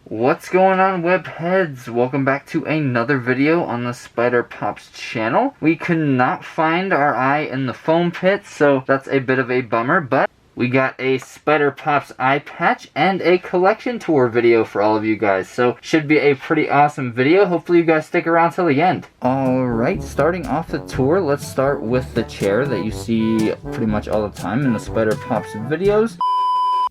What's going on, web heads? Welcome back to another video on the Spider Pops channel. We could not find our eye in the foam pit, so that's a bit of a bummer, but we got a Spider Pops eye patch and a collection tour video for all of you guys, so should be a pretty awesome video. Hopefully you guys stick around till the end. Alright, starting off the tour, let's start with the chair that you see pretty much all the time in the Spider Pops videos.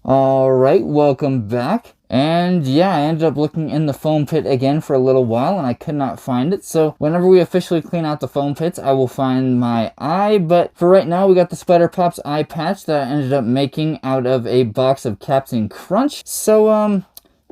Alright, welcome back. And yeah, I ended up looking in the foam pit again for a little while and I could not find it. So whenever we officially clean out the foam pits, I will find my eye. But for right now, we got the Spider Pops eye patch that I ended up making out of a box of Captain Crunch. So,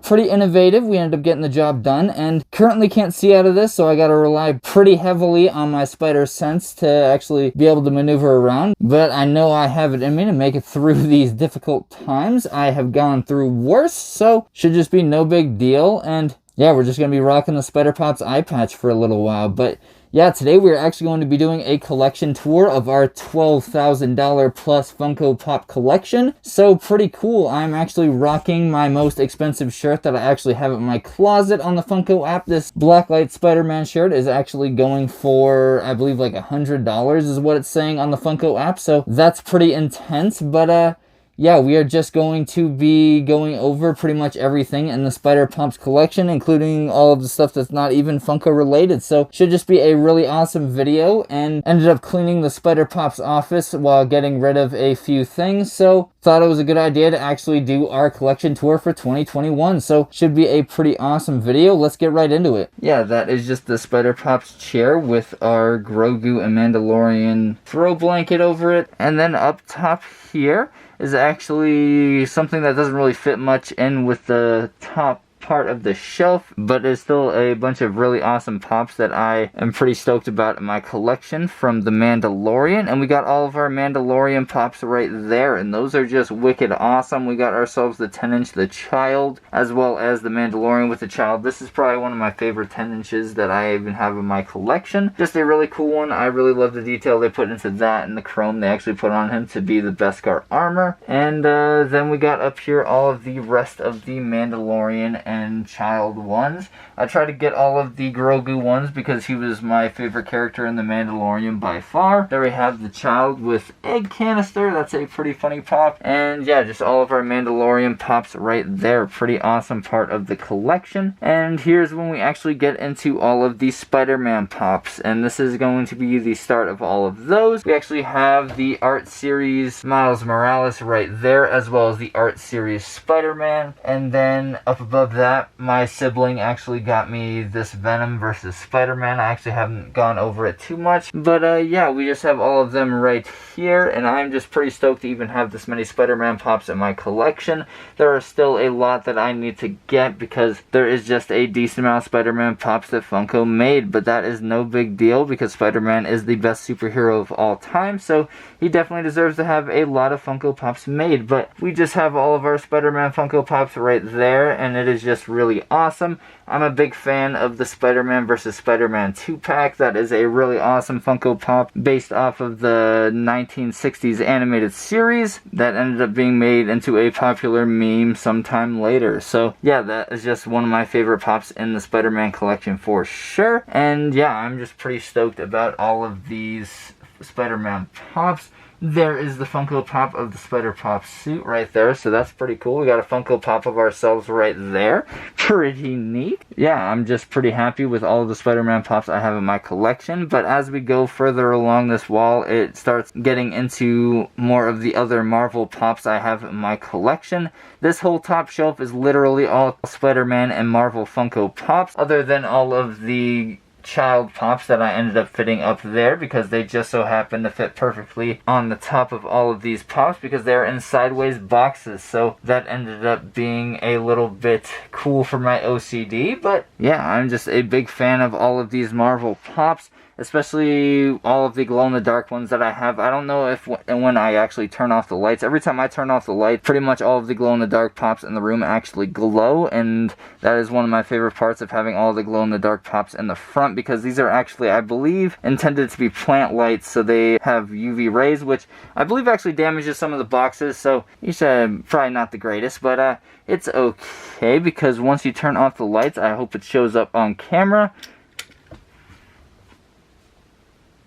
pretty innovative. We ended up getting the job done and currently can't see out of this, so I gotta rely pretty heavily on my spider sense to actually be able to maneuver around. But I know I have it in me to make it through these difficult times. I have gone through worse, so should just be no big deal. And yeah, we're just gonna be rocking the Spider Pops eye patch for a little while. But yeah, today we're actually going to be doing a collection tour of our $12,000 plus Funko Pop collection. So pretty cool. I'm actually rocking my most expensive shirt that I actually have in my closet on the Funko app. This Blacklight Spider-Man shirt is actually going for, I believe, like $100 is what it's saying on the Funko app. So that's pretty intense, but yeah, we are just going to be going over pretty much everything in the Spider Pops collection, including all of the stuff that's not even Funko related. So should just be a really awesome video, and ended up cleaning the Spider Pops office while getting rid of a few things. So thought it was a good idea to actually do our collection tour for 2021. So should be a pretty awesome video. Let's get right into it. Yeah, that is just the Spider Pops chair with our Grogu and Mandalorian throw blanket over it. And then up top here is actually something that doesn't really fit much in with the top part of the shelf, but is still a bunch of really awesome pops that I am pretty stoked about in my collection from The Mandalorian. And we got all of our Mandalorian pops right there, and those are just wicked awesome. We got ourselves the 10-inch The Child, as well as the Mandalorian with the Child. This is probably one of my favorite 10 inches that I even have in my collection. Just a really cool one. I really love the detail they put into that and the chrome they actually put on him to be the Beskar armor. And then we got up here all of the rest of the Mandalorian and Child ones. I tried to get all of the Grogu ones because he was my favorite character in The Mandalorian by far. There we have the Child with egg canister. That's a pretty funny pop. And yeah, just all of our Mandalorian pops right there. Pretty awesome part of the collection. And here's when we actually get into all of the Spider-Man pops. And this is going to be the start of all of those. We actually have the art series Miles Morales right there, as well as the art series Spider-Man. And then up above that, my sibling actually got me this Venom versus Spider-Man. I actually haven't gone over it too much, but yeah, we just have all of them right here, and I'm just pretty stoked to even have this many Spider-Man pops in my collection. There are still a lot that I need to get because there is just a decent amount of Spider-Man pops that Funko made, but that is no big deal because Spider-Man is the best superhero of all time, so he definitely deserves to have a lot of Funko Pops made. But we just have all of our Spider-Man Funko Pops right there, and it is just really awesome. I'm a big fan of the Spider-Man vs. Spider-Man 2-pack. That is a really awesome Funko Pop based off of the 1960s animated series that ended up being made into a popular meme sometime later. So yeah, that is just one of my favorite pops in the Spider-Man collection for sure. And yeah, I'm just pretty stoked about all of these Spider-Man pops. There is the Funko Pop of the Spider Pop suit right there, so that's pretty cool. We got a Funko Pop of ourselves right there. Pretty neat. Yeah, I'm just pretty happy with all of the Spider-Man Pops I have in my collection, but as we go further along this wall, it starts getting into more of the other Marvel Pops I have in my collection. This whole top shelf is literally all Spider-Man and Marvel Funko Pops, other than all of the Child pops that I ended up fitting up there because they just so happen to fit perfectly on the top of all of these pops because they're in sideways boxes, so that ended up being a little bit cool for my OCD. But yeah, I'm just a big fan of all of these Marvel pops. especially all of the glow-in-the-dark ones that I have. I don't know if when I actually turn off the lights. Every time I turn off the light, pretty much all of the glow-in-the-dark pops in the room actually glow, and that is one of my favorite parts of having all the glow-in-the-dark pops in the front, because these are actually, I believe, intended to be plant lights, so they have UV rays, which I believe actually damages some of the boxes, so you said probably not the greatest, but it's okay, because once you turn off the lights, I hope it shows up on camera,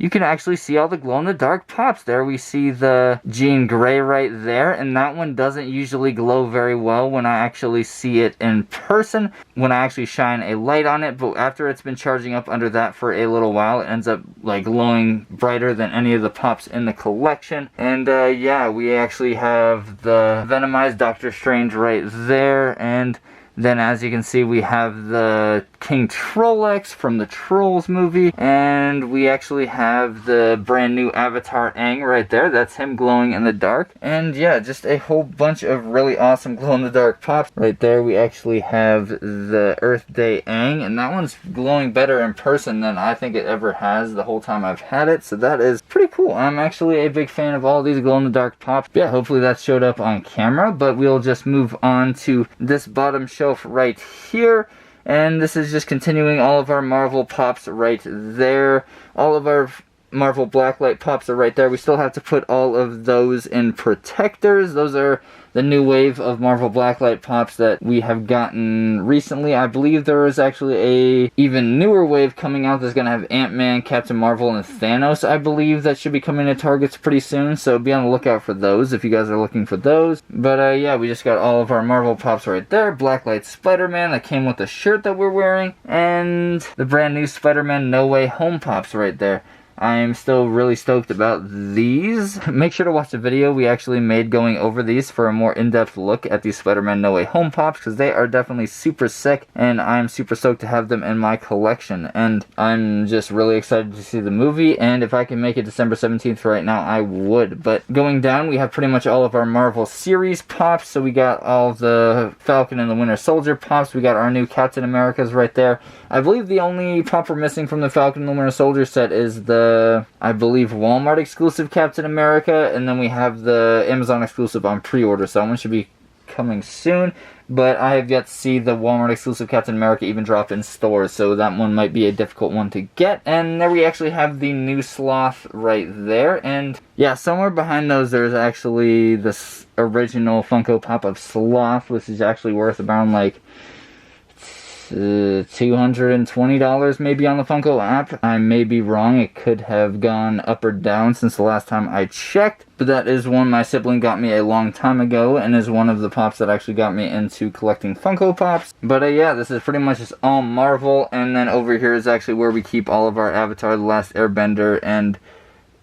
you can actually see all the glow-in-the-dark Pops. There we see the Jean Grey right there, and that one doesn't usually glow very well when I actually see it in person, when I actually shine a light on it, but after it's been charging up under that for a little while, it ends up like glowing brighter than any of the Pops in the collection. And yeah, we actually have the Venomized Doctor Strange right there, and then as you can see, we have the King Trollex from the Trolls movie, and we actually have the brand new Avatar Aang right there. That's him glowing in the dark. And yeah, just a whole bunch of really awesome glow-in-the-dark Pops. Right there we actually have the Earth Day Aang, and that one's glowing better in person than I think it ever has the whole time I've had it, so that is pretty cool. I'm actually a big fan of all these glow-in-the-dark Pops. Yeah, hopefully that showed up on camera, but we'll just move on to this bottom shelf right here, and this is just continuing all of our Marvel Pops right there. All of our Marvel Blacklight Pops are right there. We still have to put all of those in protectors. Those are the new wave of Marvel Blacklight Pops that we have gotten recently. I believe there is actually a even newer wave coming out that's going to have Ant-Man, Captain Marvel, and Thanos. I believe that should be coming to Targets pretty soon, so be on the lookout for those if you guys are looking for those. But yeah, we just got all of our Marvel Pops right there. Blacklight Spider-Man that came with the shirt that we're wearing, and the brand new Spider-Man No Way Home Pops right there. I'm still really stoked about these. Make sure to watch the video we actually made going over these for a more in-depth look at these Spider-Man No Way Home Pops, because they are definitely super sick, and I'm super stoked to have them in my collection. And I'm just really excited to see the movie, and if I can make it December 17th right now, I would. But going down, we have pretty much all of our Marvel series Pops. So we got all of the Falcon and the Winter Soldier Pops. We got our new Captain Americas right there. I believe the only Pop we're missing from the Falcon and the Winter Soldier set is the, I believe, Walmart exclusive Captain America, and then we have the Amazon exclusive on pre-order, so that one should be coming soon, but I have yet to see the Walmart exclusive Captain America even drop in stores, so that one might be a difficult one to get. And there we actually have the new Sloth right there, and yeah, somewhere behind those there's actually this original Funko Pop of Sloth, which is actually worth around like $220 maybe on the Funko app. I may be wrong, it could have gone up or down since the last time I checked, but that is one my sibling got me a long time ago, and is one of the Pops that actually got me into collecting Funko Pops. But yeah, this is pretty much just all Marvel, and then over here is actually where we keep all of our Avatar, The Last Airbender, and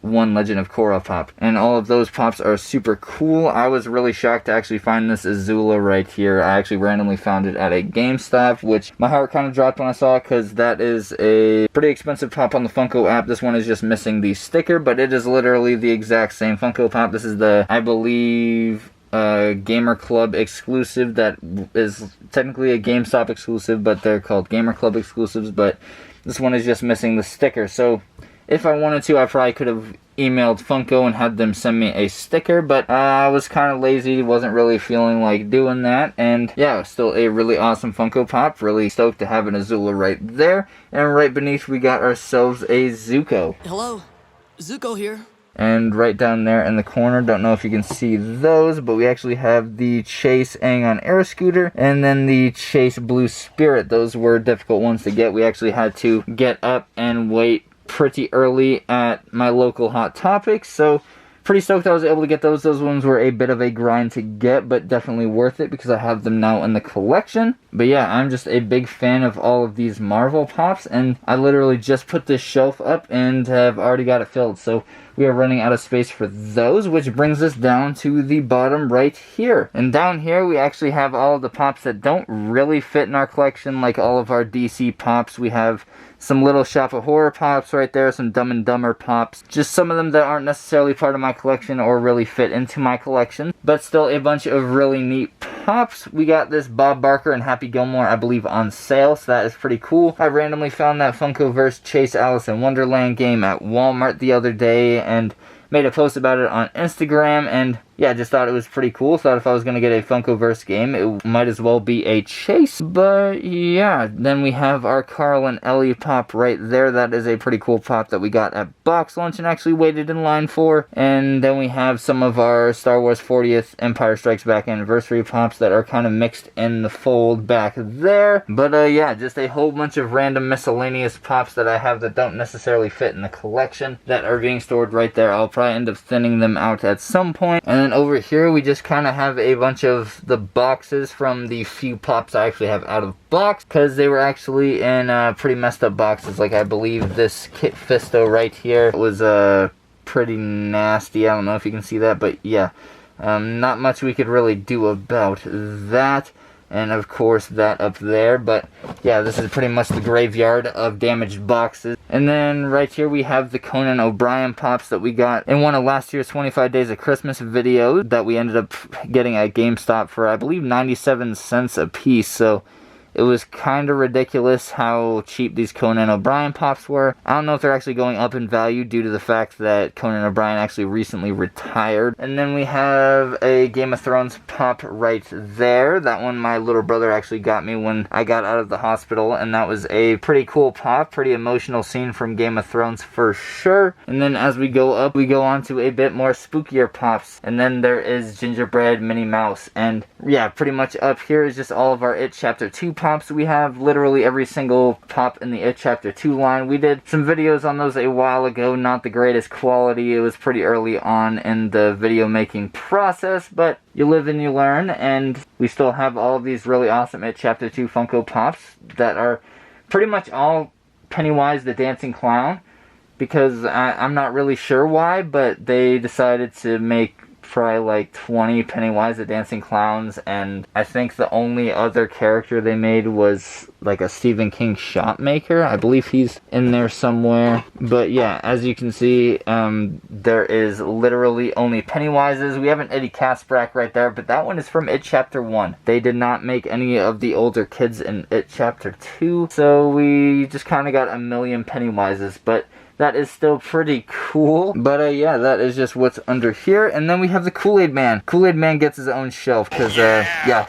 one Legend of Korra Pop, and all of those Pops are super cool. I was really shocked to actually find this Azula right here. I actually randomly found it at a GameStop, which my heart kind of dropped when I saw it, because that is a pretty expensive Pop on the Funko app. This one is just missing the sticker, but it is literally the exact same Funko Pop. This is the, I believe, Gamer Club exclusive that is technically a GameStop exclusive, but they're called Gamer Club exclusives, but this one is just missing the sticker. So if I wanted to, I probably could have emailed Funko and had them send me a sticker, but I was kind of lazy, wasn't really feeling like doing that, and yeah, still a really awesome Funko Pop. Really stoked to have an Azula right there, and right beneath we got ourselves a Zuko. Hello, Zuko here. And right down there in the corner, don't know if you can see those, but we actually have the Chase Aang on Air Scooter, and then the Chase Blue Spirit. Those were difficult ones to get. We actually had to get up and wait pretty early at my local Hot Topics, so pretty stoked I was able to get those. Those ones were a bit of a grind to get, but definitely worth it because I have them now in the collection. But yeah, I'm just a big fan of all of these Marvel Pops, and I literally just put this shelf up and have already got it filled, so we are running out of space for those, which brings us down to the bottom right here. And down here we actually have all of the Pops that don't really fit in our collection, like all of our DC Pops. We have some Little Shop of Horror Pops right there, some Dumb and Dumber Pops. Just some of them that aren't necessarily part of my collection or really fit into my collection, but still a bunch of really neat Pops. We got this Bob Barker and Happy Gilmore, I believe, on sale, so that is pretty cool. I randomly found that Funkoverse Chase Alice in Wonderland game at Walmart the other day and made a post about it on Instagram, and yeah, I just thought it was pretty cool. Thought if I was going to get a Funkoverse game, it might as well be a Chase. But yeah, then we have our Carl and Ellie pop right there. That is a pretty cool pop that we got at box lunch and actually waited in line for. And then we have some of our Star Wars 40th Empire Strikes Back anniversary pops that are kind of mixed in the fold back there. But yeah, just a whole bunch of random miscellaneous pops that I have that don't necessarily fit in the collection that are being stored right there. I'll probably end up thinning them out at some point. And then over here we just kind of have a bunch of the boxes from the few pops I actually have out of box, because they were actually in pretty messed up boxes. Like I believe this Kit Fisto right here was pretty nasty. I don't know if you can see that, but yeah, not much we could really do about that. And of course that up there. But yeah, this is pretty much the graveyard of damaged boxes. And then right here we have the Conan O'Brien pops that we got in one of last year's 25 Days of Christmas videos that we ended up getting at GameStop for, I believe, 97 cents a piece. So it was kind of ridiculous how cheap these Conan O'Brien pops were. I don't know if they're actually going up in value due to the fact that Conan O'Brien actually recently retired. And then we have a Game of Thrones pop right there. That one my little brother actually got me when I got out of the hospital, and that was a pretty cool pop, pretty emotional scene from Game of Thrones for sure. And then as we go up, we go on to a bit more spookier pops. And then there is Gingerbread, Minnie Mouse. And yeah, pretty much up here is just all of our It Chapter 2 pops. We have literally every single pop in the It Chapter 2 line. We did some videos on those a while ago, not the greatest quality. It was pretty early on in the video making process, but you live and you learn, and we still have all of these really awesome It Chapter 2 Funko Pops that are pretty much all Pennywise the Dancing Clown, because I'm not really sure why, but they decided to make probably like 20 Pennywise the Dancing Clowns, and I think the only other character they made was like a Stephen King Shopmaker. I believe he's in there somewhere. But yeah, as you can see, there is literally only Pennywises. We have an Eddie Kaspbrak right there, but that one is from It Chapter 1. They did not make any of the older kids in It Chapter 2, so we just kind of got a million Pennywises, but that is still pretty cool. But yeah, that is just what's under here. And then we have the Kool-Aid Man. Kool-Aid Man gets his own shelf because, yeah,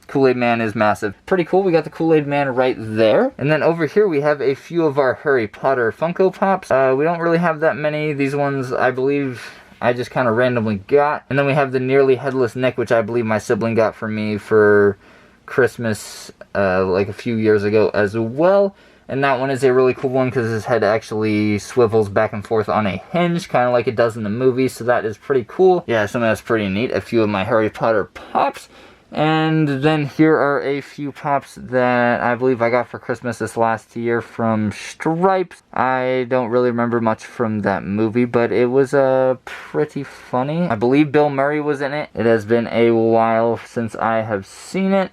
Kool-Aid Man is massive. Pretty cool. We got the Kool-Aid Man right there. And then over here we have a few of our Harry Potter Funko Pops. We don't really have that many. These ones, I believe, I just kind of randomly got. And then we have the Nearly Headless Nick, which I believe my sibling got for me for Christmas like a few years ago as well. And that one is a really cool one because his head actually swivels back and forth on a hinge, kind of like it does in the movie, so that is pretty cool. Yeah, so that's pretty neat. A few of my Harry Potter pops. And then here are a few pops that I believe I got for Christmas this last year from Stripes. I don't really remember much from that movie, but it was pretty funny. I believe Bill Murray was in it. It has been a while since I have seen it.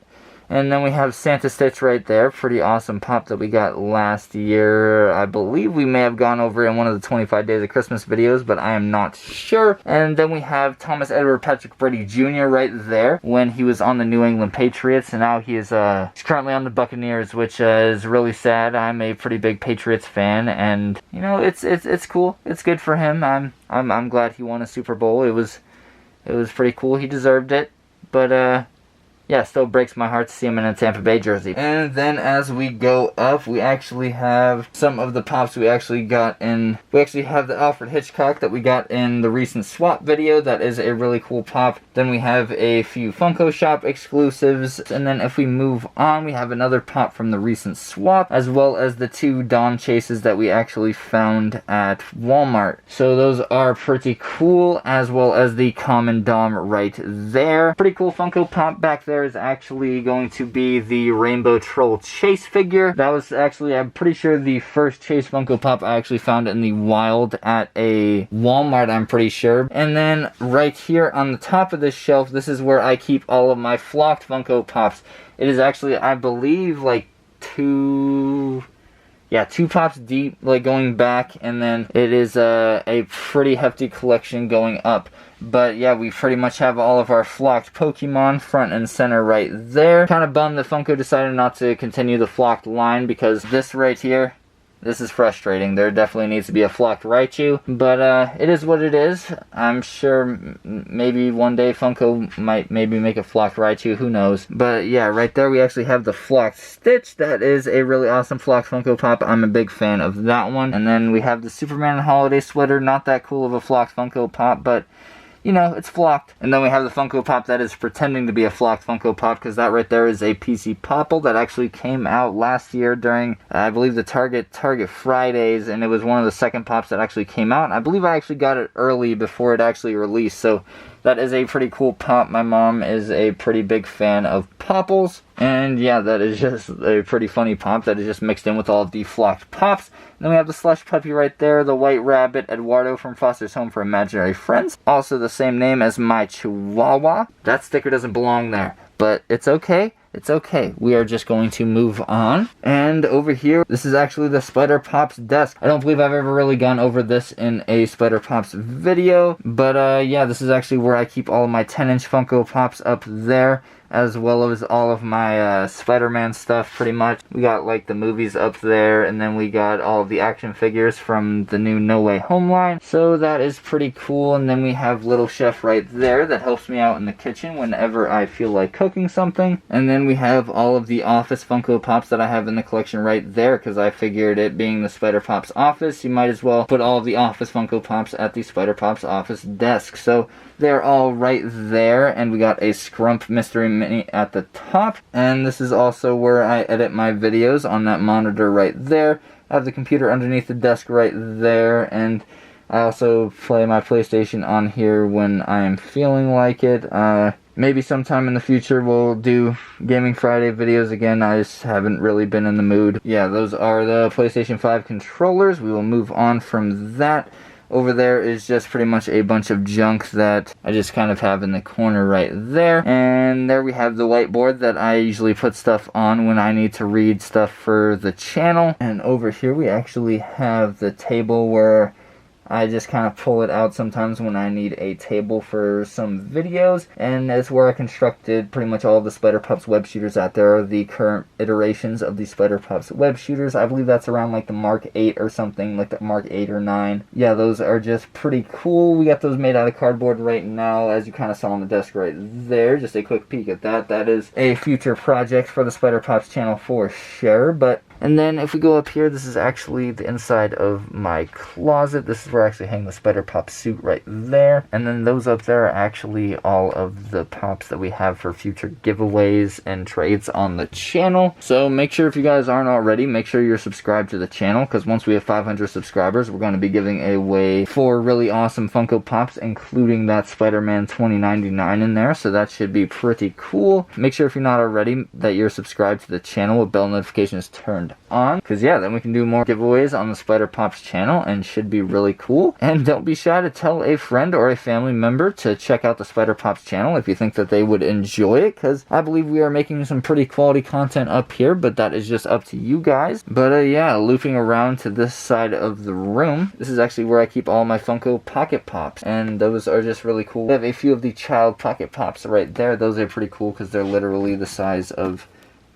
And then we have Santa Stitch right there. Pretty awesome pop that we got last year. I believe we may have gone over in one of the 25 Days of Christmas videos, but I am not sure. And then we have Thomas Edward Patrick Brady Jr. right there when he was on the New England Patriots. And now he is he's currently on the Buccaneers, which is really sad. I'm a pretty big Patriots fan, and you know, it's cool. It's good for him. I'm glad he won a Super Bowl. It was pretty cool. He deserved it. But yeah, still breaks my heart to see him in a Tampa Bay jersey. And then as we go up, we actually have some of the pops we actually got in. We actually have the Alfred Hitchcock that we got in the recent swap video. That is a really cool pop. Then we have a few Funko Shop exclusives. And then if we move on, we have another pop from the recent swap, as well as the two Dom chases that we actually found at Walmart. So those are pretty cool, as well as the common Dom right there. Pretty cool Funko Pop back there is actually going to be the Rainbow Troll Chase figure. That was actually, I'm pretty sure, the first Chase Funko Pop I actually found in the wild at a Walmart, I'm pretty sure. And then right here on the top of this shelf, this is where I keep all of my flocked Funko Pops. It is actually, I believe, like two pops deep, like going back, and then it is a pretty hefty collection going up. But yeah, we pretty much have all of our flocked Pokemon front and center right there. Kind of bummed that Funko decided not to continue the flocked line, because this right here This is frustrating. There definitely needs to be a flocked Raichu, but it is what it is. I'm sure maybe one day Funko might maybe make a flocked Raichu, who knows. But yeah, right there we actually have the flocked Stitch. That is a really awesome flocked Funko Pop. I'm a big fan of that one. And then we have the Superman holiday sweater. Not that cool of a flocked Funko Pop, but you know, it's flocked. And then we have the Funko Pop that is pretending to be a flocked Funko Pop, because that right there is a PC Popple that actually came out last year during, I believe, the Target Fridays, and it was one of the second Pops that actually came out. I believe I actually got it early before it actually released, so that is a pretty cool pop. My mom is a pretty big fan of Popples. And yeah, that is just a pretty funny pop that is just mixed in with all of the flocked pops. And then we have the Slush Puppy right there, the White Rabbit, Eduardo from Foster's Home for Imaginary Friends. Also the same name as my Chihuahua. That sticker doesn't belong there, but it's okay. It's okay. We are just going to move on. And over here, this is actually the Spider Pops desk. I don't believe I've ever really gone over this in a Spider Pops video. But yeah, this is actually where I keep all of my 10-inch Funko Pops up there, as well as all of my Spider-Man stuff, pretty much. We got like the movies up there, and then we got all of the action figures from the new No Way Home line. So that is pretty cool. And then we have Little Chef right there that helps me out in the kitchen whenever I feel like cooking something. And then we have all of the Office Funko Pops that I have in the collection right there, because I figured it being the Spider Pops office, you might as well put all of the Office Funko Pops at the Spider Pops office desk. So they're all right there, and we got a Scrump Mystery Minnie at the top. And this is also where I edit my videos, on that monitor right there. I have the computer underneath the desk right there, and I also play my PlayStation on here when I am feeling like it. Maybe sometime in the future we'll do Gaming Friday videos again. I just haven't really been in the mood. Yeah, those are the PlayStation 5 controllers. We will move on from that. Over there is just pretty much a bunch of junk that I just kind of have in the corner right there. And there we have the whiteboard that I usually put stuff on when I need to read stuff for the channel. And over here we actually have the table where I just kind of pull it out sometimes when I need a table for some videos. And it's where I constructed pretty much all of the Spider Pups web shooters out there, are the current iterations of the Spider Pups web shooters. I believe that's around like the Mark 8 or something, like the Mark 8 or 9. Yeah, those are just pretty cool. We got those made out of cardboard right now, as you kind of saw on the desk right there. Just a quick peek at that. That is a future project for the Spider Pops channel for sure. And then if we go up here, this is actually the inside of my closet. This is where I actually hang the Spider Pop suit right there. And then those up there are actually all of the Pops that we have for future giveaways and trades on the channel. So make sure, if you guys aren't already, make sure you're subscribed to the channel, because once we have 500 subscribers, we're going to be giving away 4 really awesome Funko Pops, including that Spider-Man 2099 in there. So that should be pretty cool. Make sure, if you're not already, that you're subscribed to the channel with bell notifications turned on, because yeah, then we can do more giveaways on the Spider Pops channel, and should be really cool. And don't be shy to tell a friend or a family member to check out the Spider Pops channel if you think that they would enjoy it, because I believe we are making some pretty quality content up here, but that is just up to you guys. But yeah, looping around to this side of the room, this is actually where I keep all my Funko Pocket Pops, and those are just really cool. I have a few of the Child Pocket Pops right there. Those are pretty cool because they're literally the size of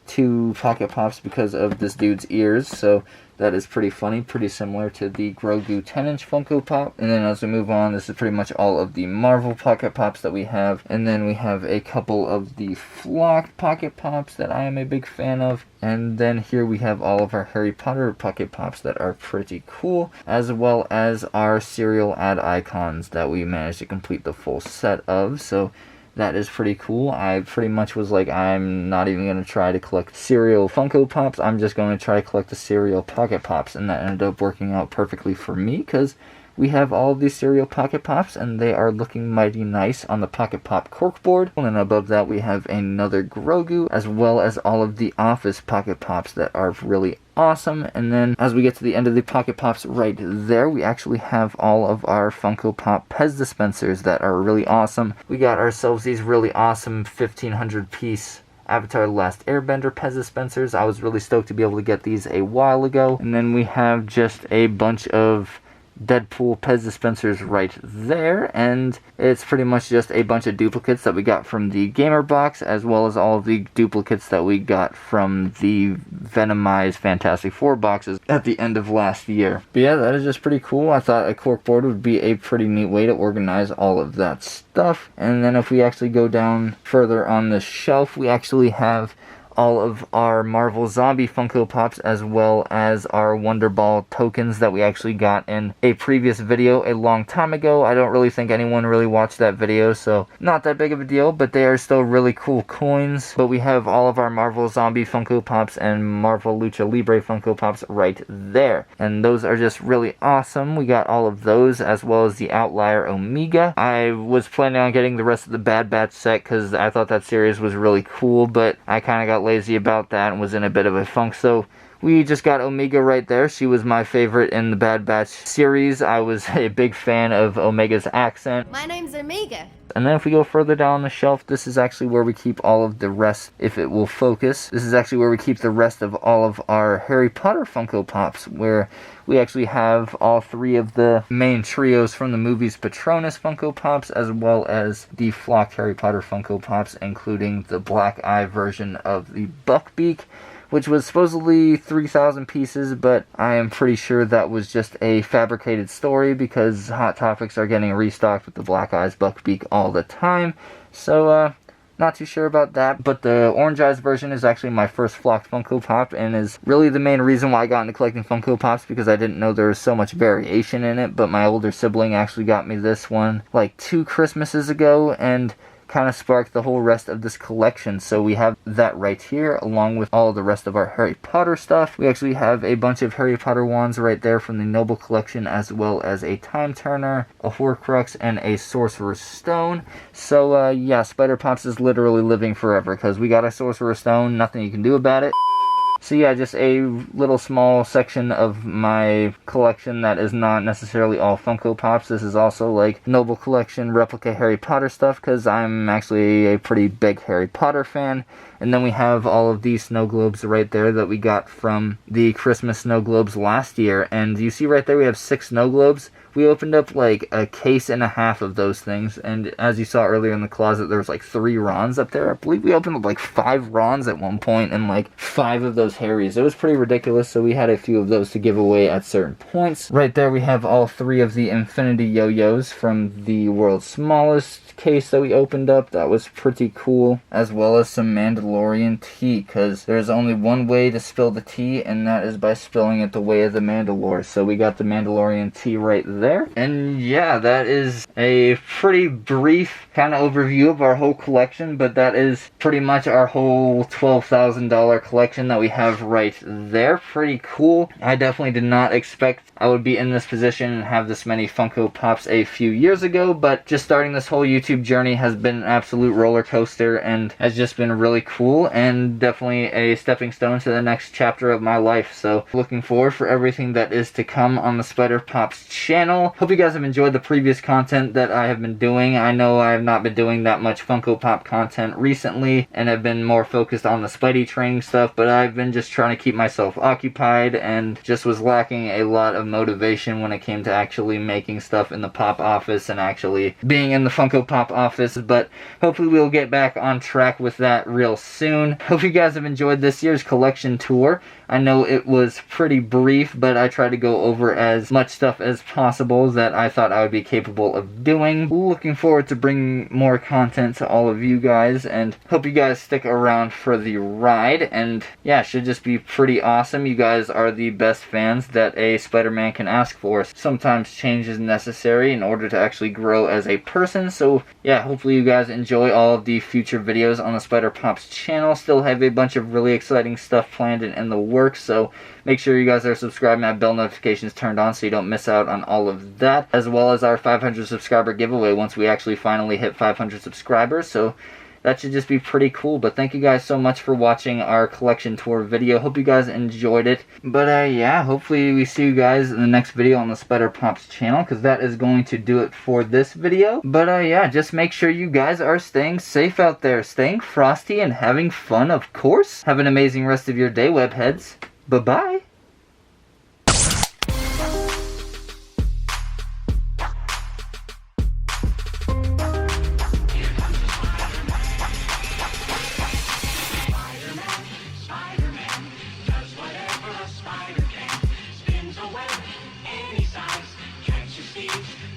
2 Pocket Pops because of this dude's ears, so that is pretty funny, pretty similar to the Grogu 10-inch Funko Pop. And then as we move on, this is pretty much all of the Marvel Pocket Pops that we have. And then we have a couple of the flocked Pocket Pops that I am a big fan of. And then here we have all of our Harry Potter Pocket Pops that are pretty cool, as well as our cereal ad icons that we managed to complete the full set of. So that is pretty cool. I pretty much was like, I'm not even going to try to collect cereal Funko Pops. I'm just going to try to collect the cereal Pocket Pops. And that ended up working out perfectly for me, because we have all of these cereal Pocket Pops, and they are looking mighty nice on the Pocket Pop corkboard. And then above that, we have another Grogu, as well as all of the Office Pocket Pops that are really awesome. And then as we get to the end of the Pocket Pops right there, we actually have all of our Funko Pop Pez dispensers that are really awesome. We got ourselves these really awesome 1,500 piece Avatar: The Last Airbender Pez dispensers. I was really stoked to be able to get these a while ago. And then we have just a bunch of Deadpool Pez dispensers right there, and it's pretty much just a bunch of duplicates that we got from the Gamer Box, as well as all of the duplicates that we got from the Venomized Fantastic Four boxes at the end of last year. But yeah, that is just pretty cool. I thought a corkboard would be a pretty neat way to organize all of that stuff. And then if we actually go down further on the shelf, we actually have all of our Marvel Zombie Funko Pops, as well as our Wonder Ball tokens that we actually got in a previous video a long time ago. I don't really think anyone really watched that video, so not that big of a deal, but they are still really cool coins. But we have all of our Marvel Zombie Funko Pops and Marvel Lucha Libre Funko Pops right there, and those are just really awesome. We got all of those, as well as the Outlier Omega. I was planning on getting the rest of the Bad Batch set because I thought that series was really cool, but I kind of got lazy about that and was in a bit of a funk, so we just got Omega right there. She was my favorite in the Bad Batch series. I was a big fan of Omega's accent. My name's Omega. And then if we go further down the shelf, this is actually where we keep all of the rest, if it will focus. This is actually where we keep the rest of all of our Harry Potter Funko Pops, where we actually have all three of the main trios from the movies Patronus Funko Pops, as well as the flocked Harry Potter Funko Pops, including the Black Eye version of the Buckbeak, which was supposedly 3,000 pieces, but I am pretty sure that was just a fabricated story because Hot Topics are getting restocked with the Black Eyes Buckbeak all the time. So, not too sure about that, but the Orange Eyes version is actually my first flocked Funko Pop and is really the main reason why I got into collecting Funko Pops, because I didn't know there was so much variation in it. But my older sibling actually got me this one like 2 Christmases ago and kind of sparked the whole rest of this collection. So we have that right here, along with all the rest of our Harry Potter stuff. We actually have a bunch of Harry Potter wands right there from the Noble Collection, as well as a Time Turner, a Horcrux, and a Sorcerer's Stone. So yeah, Spider Pops is literally living forever, because we got a Sorcerer's Stone, nothing you can do about it. So yeah, just a little small section of my collection that is not necessarily all Funko Pops. This is also like Noble Collection replica Harry Potter stuff, because I'm actually a pretty big Harry Potter fan. And then we have all of these snow globes right there that we got from the Christmas snow globes last year. And you see right there we have 6 snow globes. We opened up like a case and a half of those things, and as you saw earlier in the closet, there was like 3 Rons up there. I believe we opened up like 5 Rons at one point and like 5 of those Harrys. It was pretty ridiculous, so we had a few of those to give away at certain points. Right there we have all 3 of the Infinity Yo-Yos from the world's smallest case that we opened up. That was pretty cool, as well as some Mandalorian tea, because there's only one way to spill the tea, and that is by spilling it the way of the Mandalore. So we got the Mandalorian tea right there. And yeah, that is a pretty brief kind of overview of our whole collection, but that is pretty much our whole $12,000 collection that we have right there. Pretty cool. I definitely did not expect I would be in this position and have this many Funko Pops a few years ago, but just starting this whole YouTube journey has been an absolute roller coaster and has just been really cool, and definitely a stepping stone to the next chapter of my life. So looking forward for everything that is to come on the Spider Pops channel. Hope you guys have enjoyed the previous content that I have been doing. I know I have not been doing that much Funko Pop content recently and have been more focused on the Spidey training stuff, but I've been just trying to keep myself occupied and just was lacking a lot of motivation when it came to actually making stuff in the Pop office and actually being in the Funko Pop office. But hopefully we'll get back on track with that real soon. Hope you guys have enjoyed this year's collection tour. I know it was pretty brief, but I tried to go over as much stuff as possible that I thought I would be capable of doing. Looking forward to bringing more content to all of you guys, and hope you guys stick around for the ride. And yeah, it should just be pretty awesome. You guys are the best fans that a Spider-Man can ask for. Sometimes change is necessary in order to actually grow as a person. So yeah, hopefully you guys enjoy all of the future videos on the Spider Pops channel. Still have a bunch of really exciting stuff planned and in the works, so make sure you guys are subscribed and have bell notifications turned on so you don't miss out on all of that, as well as our 500 subscriber giveaway once we actually finally hit 500 subscribers. So that should just be pretty cool. But thank you guys so much for watching our collection tour video. Hope you guys enjoyed it. But yeah, hopefully we see you guys in the next video on the Spider Pops channel, because that is going to do it for this video. But yeah, just make sure you guys are staying safe out there, staying frosty and having fun, of course. Have an amazing rest of your day, webheads. Bye-bye.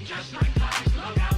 Just like Pups, look out.